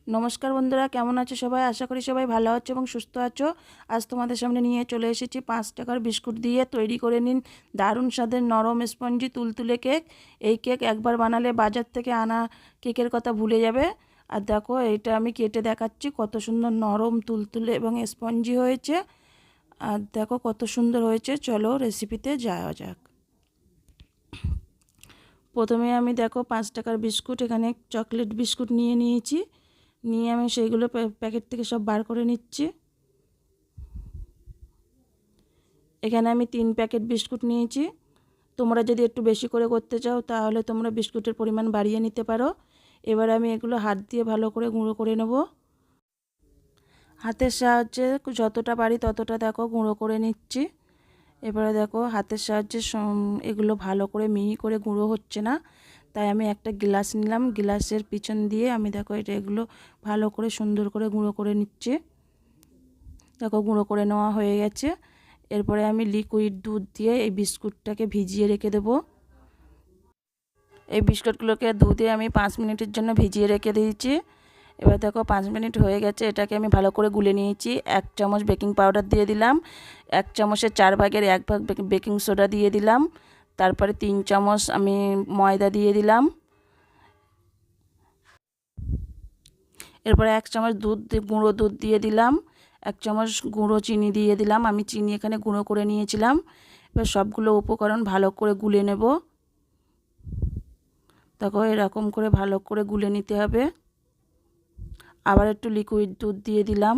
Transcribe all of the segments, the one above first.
নমস্কার বন্ধুরা, কেমন আছো সবাই? আশা করি সবাই ভালো আছো এবং সুস্থ আছো। আজ তোমাদের সামনে নিয়ে চলে এসেছি 5 টাকার বিস্কুট দিয়ে তৈরি করে নিন দারুণ স্বাদের নরম স্পঞ্জি তুলতুলে কেক। এই কেক একবার বানালে বাজার থেকে আনা কেকের কথা ভুলে যাবে। আর দেখো, এইটা আমি কেটে দেখাচ্ছি কত সুন্দর নরম তুলতুলে এবং স্পঞ্জি হয়েছে। আর দেখো কত সুন্দর হয়েছে। চলো রেসিপিতে যাওয়া যাক। প্রথমে আমি দেখো 5 টাকার বিস্কুট, এখানে চকলেট বিস্কুট নিয়েছি। নিয়ে আমি সেইগুলো প্যাকেট থেকে সব বার করে নিচ্ছি। এখানে আমি 3 প্যাকেট বিস্কুট নিয়েছি। তোমরা যদি একটু বেশি করে করতে চাও তাহলে তোমরা বিস্কুটের পরিমাণ বাড়িয়ে নিতে পারো। এবার আমি এগুলো হাত দিয়ে ভালো করে গুঁড়ো করে নেব। হাতের সাহায্যে যতটা পারি ততটা দেখো গুঁড়ো করে নিচ্ছি। এবারে দেখো হাতের সাহায্যে এগুলো ভালো করে মিহি করে গুঁড়ো হচ্ছে না, তাই আমি একটা গ্লাস নিলাম। গ্লাসের পিছন দিয়ে আমি দেখো এগুলো ভালো করে সুন্দর করে গুঁড়ো করে নিচ্ছি। দেখো গুঁড়ো করে নেওয়া হয়ে গেছে। এরপরে আমি লিকুইড দুধ দিয়ে এই বিস্কুটটাকে ভিজিয়ে রেখে দেব। এই বিস্কুটগুলোকে দুধে আমি 5 মিনিটের জন্য ভিজিয়ে রেখে দিয়েছি। এবার দেখো 5 মিনিট হয়ে গেছে। এটাকে আমি ভালো করে গুলে নিয়েছি। 1 চামচ বেকিং পাউডার দিয়ে দিলাম, 1 চামচের 4 ভাগের 1 ভাগ বেকিং সোডা দিয়ে দিলাম, তারপরে 3 চামচ আমি ময়দা দিয়ে দিলাম। এরপরে 1 চামচ গুঁড়ো দুধ দিয়ে দিলাম, 1 চামচ গুঁড়ো চিনি দিয়ে দিলাম। আমি চিনি এখানে গুঁড়ো করে নিয়েছিলাম। এবার সবগুলো উপকরণ ভালো করে গুলে নেব। দেখো এরকম করে ভালো করে গুলে নিতে হবে। আবার একটু লিকুইড দুধ দিয়ে দিলাম,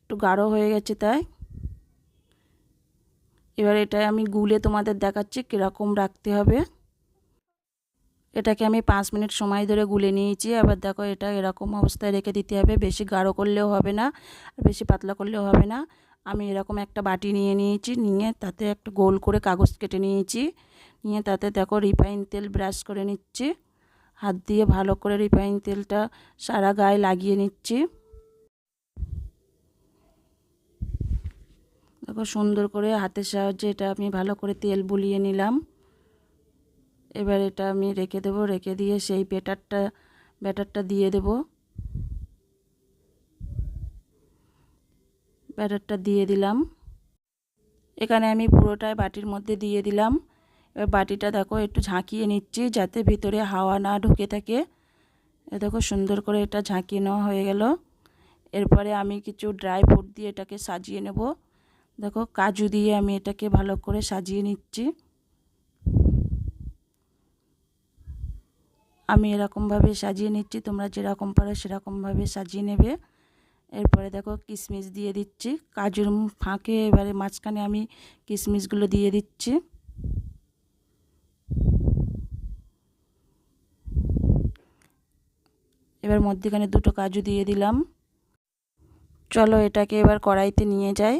একটু গাঢ় হয়ে গেছে তাই। এবার এটা আমি গুলে তোমাদের দেখাচ্ছি কীরকম রাখতে হবে। এটাকে আমি 5 মিনিট সময় ধরে গুলে নিয়েছি। আবার দেখো এটা এরকম অবস্থায় রেখে দিতে হবে। বেশি গাঢ় করলেও হবে না, আর বেশি পাতলা করলেও হবে না। আমি এরকম একটা বাটি নিয়েছি, নিয়ে তাতে একটা গোল করে কাগজ কেটে নিয়েছি। নিয়ে তাতে দেখো রিফাইন তেল ব্রাশ করে নিচ্ছি। হাত দিয়ে ভালো করে রিফাইন তেলটা সারা গায়ে লাগিয়ে নিচ্ছি। দেখো সুন্দর করে হাতের সাহায্যে এটা আমি ভালো করে তেল বুলিয়ে নিলাম। এবার এটা আমি রেখে দেব। রেখে দিয়ে সেই ব্যাটারটা দিয়ে দেব। ব্যাটারটা দিয়ে দিলাম। এখানে আমি পুরোটাই বাটির মধ্যে দিয়ে দিলাম। এবার বাটিটা দেখো একটু ঝাঁকিয়ে নিচ্ছি যাতে ভিতরে হাওয়া না ঢুকে থাকে। দেখো সুন্দর করে এটা ঝাঁকিয়ে নেওয়া হয়ে গেল। এরপরে আমি কিছু ড্রাই ফ্রুট দিয়ে এটাকে সাজিয়ে নেব। দেখো কাজু দিয়ে আমি এটাকে ভালো করে সাজিয়ে নিচ্ছি। আমি এরকমভাবে সাজিয়ে নিচ্ছি, তোমরা যেরকম পারো সেরকমভাবে সাজিয়ে নেবে। এরপরে দেখো কিশমিশ দিয়ে দিচ্ছি কাজুর ফাঁকে। এবারে মাঝখানে আমি কিশমিশগুলো দিয়ে দিচ্ছি। এবার মধ্যখানে 2টো কাজু দিয়ে দিলাম। চলো এটাকে এবার কড়াইতে নিয়ে যাই।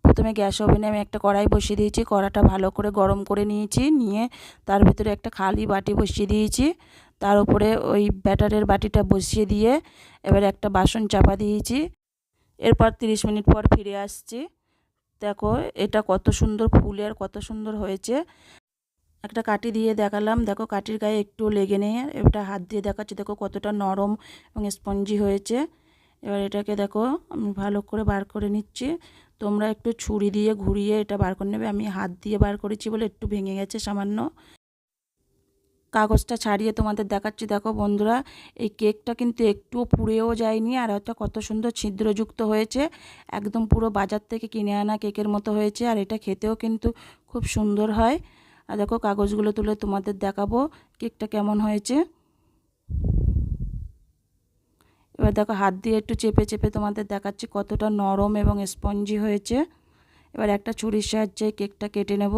প্রথমে গ্যাস ওভেনে আমি একটা কড়াই বসিয়ে দিয়েছি। কড়াটা ভালো করে গরম করে নিয়েছি। নিয়ে তার ভিতরে একটা খালি বাটি বসিয়ে দিয়েছি। তার উপরে ওই ব্যাটারের বাটিটা বসিয়ে দিয়ে এবার একটা বাসন চাপা দিয়েছি। এরপর 30 মিনিট পর ফিরে আসছি। দেখো এটা কত সুন্দর ফুলে আর কত সুন্দর হয়েছে। একটা কাঠি দিয়ে দেখালাম, দেখো কাঠির গায়ে একটু লেগে নেই। এটা হাত দিয়ে দেখাচ্ছি, দেখো কতটা নরম এবং স্পঞ্জি হয়েছে। এবার এটাকে দেখো আমি ভালো করে বার করে নিচ্ছি। তোমরা একটু ছুরি দিয়ে ঘুরিয়ে এটা বার করে নেবে। আমি হাত দিয়ে বার করেছি বলে একটু ভেঙে গেছে সামান্য। কাগজটা ছাড়িয়ে তোমাদের দেখাচ্ছি। দেখো বন্ধুরা, এই কেকটা কিন্তু একটুও পুড়েও যায়নি, আর এটা কত সুন্দর ছিদ্রযুক্ত হয়েছে। একদম পুরো বাজার থেকে কিনে আনা কেকের মতো হয়েছে। আর এটা খেতেও কিন্তু খুব সুন্দর হয়। আর দেখো কাগজগুলো তুলে তোমাদের দেখাবো কেকটা কেমন হয়েছে। এবার দেখো হাত দিয়ে একটু চেপে চেপে তোমাদের দেখাচ্ছি কতটা নরম এবং স্পঞ্জি হয়েছে। এবার একটা ছুরির সাহায্যে কেকটা কেটে নেব।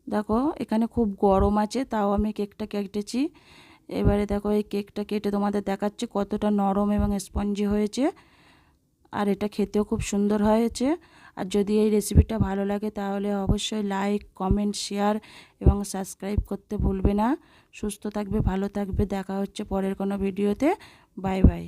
দেখো এখানে খুব গরম আছে, তাও আমি কেকটা কেটেছি। এবারে দেখো এই কেকটা কেটে তোমাদের দেখাচ্ছি কতটা নরম এবং স্পঞ্জি হয়েছে। আর এটা খেতেও খুব সুন্দর হয়েছে। আর যদি এই রেসিপিটা ভালো লাগে তাহলে অবশ্যই লাইক, কমেন্ট, শেয়ার এবং সাবস্ক্রাইব করতে ভুলবে না। সুস্থ থাকবে, ভালো থাকবে। দেখা হচ্ছে পরের কোনো ভিডিওতে। Bye bye.